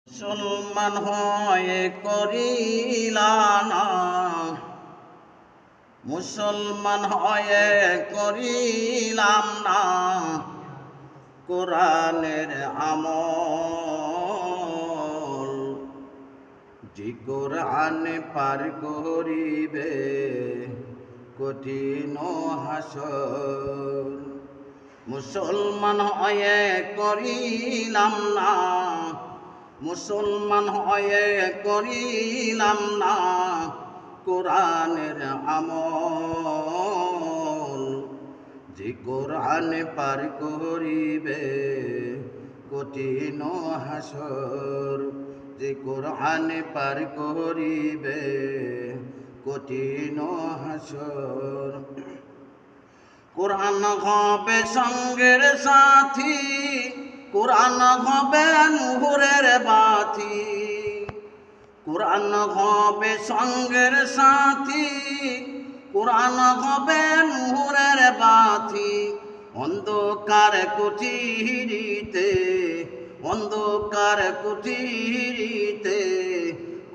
মুসলমান হয়ে করিলা না, মুসলমান হয়ে করিলাম না কোরআনের আমল। যে কোরআন পার করিবে কঠিন হাসর। মুসলমান হয়ে করিলাম না, মুসলমান হয়ে করিলাম না কোরআনের আমল। যে কোরআন পার করিবে কঠিন হাসর, যে কোরআন পার করিবে কঠিন হাসর। কোরআন হবে সঙ্গের সাথী, কোরআন হবে নূরের বাতি। কোরআন হবে সঙ্গের সাথী, কোরআন হবে নূরের বাতি। অন্ধকার কুঠিরিতে, অন্ধকার কুঠিরিতে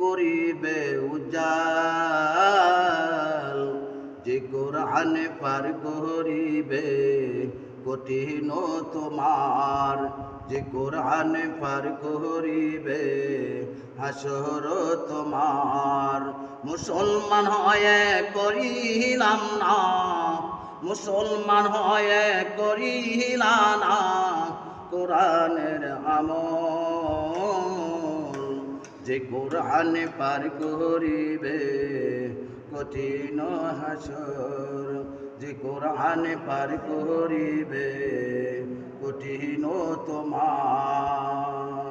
করিবে উজাল। যে কোরআন পার করিবে কঠিন তোমার, যে কোরআন পার করিবে হাসর তোমার। মুসলমান হয়ে করিলাম না, মুসলমান হয়ে করিলাম না কোরআনের আমল। যে কোরআন পার করিবে কঠিন হাসর, যে কোরআন পার করিবে কঠিন তোমার।